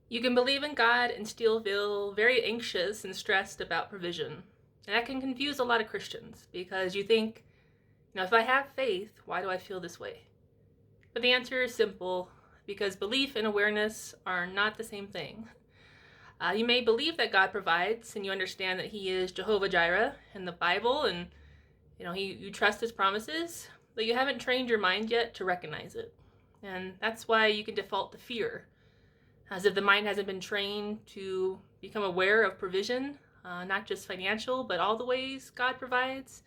You can believe in God and still feel very anxious and stressed about provision. And that can confuse a lot of Christians because you think, if I have faith, why do I feel this way? But the answer is simple, because belief and awareness are not the same thing. You may believe that God provides and you understand that He is Jehovah Jireh in the Bible, and you trust His promises, but you haven't trained your mind yet to recognize it. And that's why you can default to fear, as if the mind hasn't been trained to become aware of provision, not just financial, but all the ways God provides.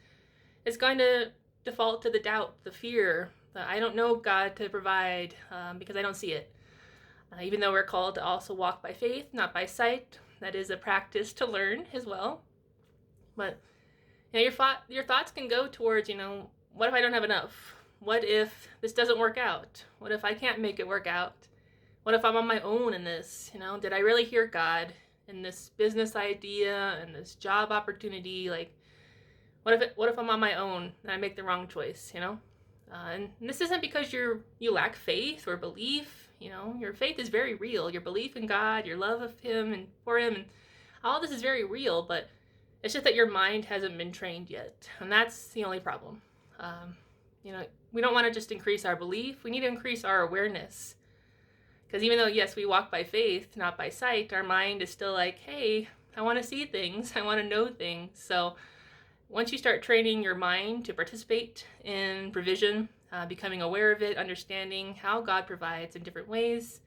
It's going to default to the doubt, the fear, that I don't know God to provide because I don't see it. Even though we're called to also walk by faith, not by sight, that is a practice to learn as well. But your thoughts can go towards, what if I don't have enough? What if this doesn't work out? What if I can't make it work out? What if I'm on my own in this? Did I really hear God in this business idea and this job opportunity? Like, what if I'm on my own and I make the wrong choice? And this isn't because you lack faith or belief. Your faith is very real. Your belief in God, your love of Him and for Him, and all this is very real. But it's just that your mind hasn't been trained yet, and that's the only problem. We don't want to just increase our belief. We need to increase our awareness. Because even though, yes, we walk by faith, not by sight, our mind is still like, hey, I want to see things. I want to know things. So once you start training your mind to participate in provision, becoming aware of it, understanding how God provides in different ways,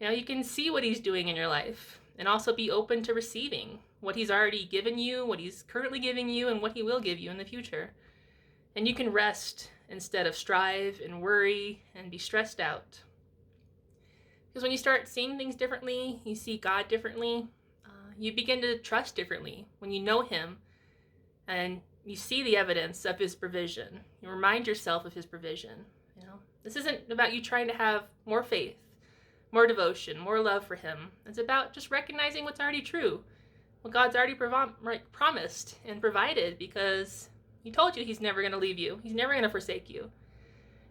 you can see what He's doing in your life and also be open to receiving what He's already given you, what He's currently giving you, and what He will give you in the future. And you can rest instead of strive and worry and be stressed out. Because when you start seeing things differently, you see God differently, you begin to trust differently when you know Him and you see the evidence of His provision. You remind yourself of His provision. This isn't about you trying to have more faith, more devotion, more love for Him. It's about just recognizing what's already true, what God's already promised and provided, because He told you He's never going to leave you. He's never going to forsake you.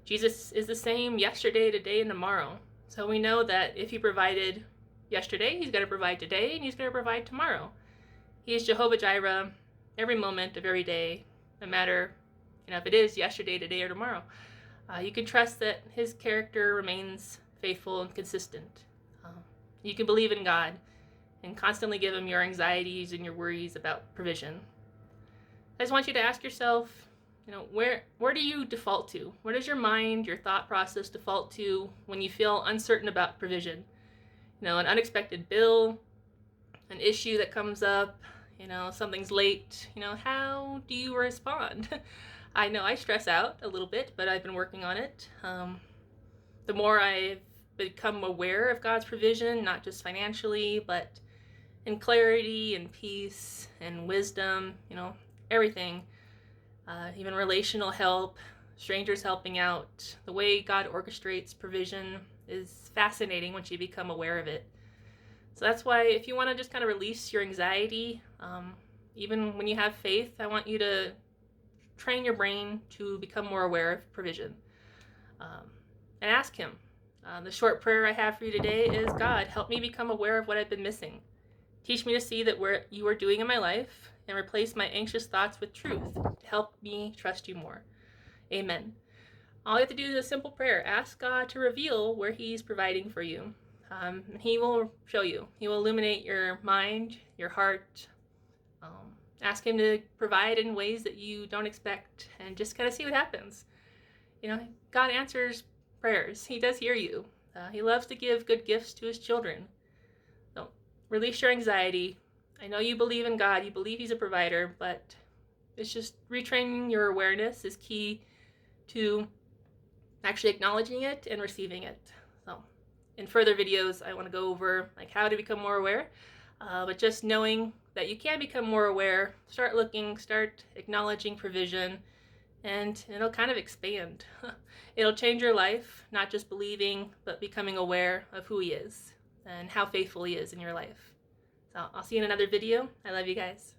Jesus is the same yesterday, today, and tomorrow. So we know that if He provided yesterday, He's going to provide today, and He's going to provide tomorrow. He is Jehovah Jireh every moment of every day, no matter if it is yesterday, today, or tomorrow. You can trust that His character remains faithful and consistent. You can believe in God and constantly give Him your anxieties and your worries about provision. I just want you to ask yourself, where do you default to? Where does your mind, your thought process default to when you feel uncertain about provision? An unexpected bill, an issue that comes up, something's late. How do you respond? I know I stress out a little bit, but I've been working on it. The more I've become aware of God's provision, not just financially, but in clarity and peace and wisdom, everything. Even relational help, strangers helping out. The way God orchestrates provision is fascinating once you become aware of it. So that's why if you want to just kind of release your anxiety, even when you have faith, I want you to train your brain to become more aware of provision. And ask Him. The short prayer I have for you today is, God, help me become aware of what I've been missing. Teach me to see that what You are doing in my life, and replace my anxious thoughts with truth to help me trust You more. Amen. All you have to do is a simple prayer. Ask God to reveal where He's providing for you. He will show you. He will illuminate your mind, your heart. Ask Him to provide in ways that you don't expect, and just kind of see what happens. God answers prayers. He does hear you. He loves to give good gifts to His children. So release your anxiety. I know you believe in God, you believe He's a provider, but it's just retraining your awareness is key to actually acknowledging it and receiving it. So in further videos, I want to go over how to become more aware, but just knowing that you can become more aware, start looking, start acknowledging provision, and it'll kind of expand. It'll change your life, not just believing, but becoming aware of who He is and how faithful He is in your life. So I'll see you in another video. I love you guys.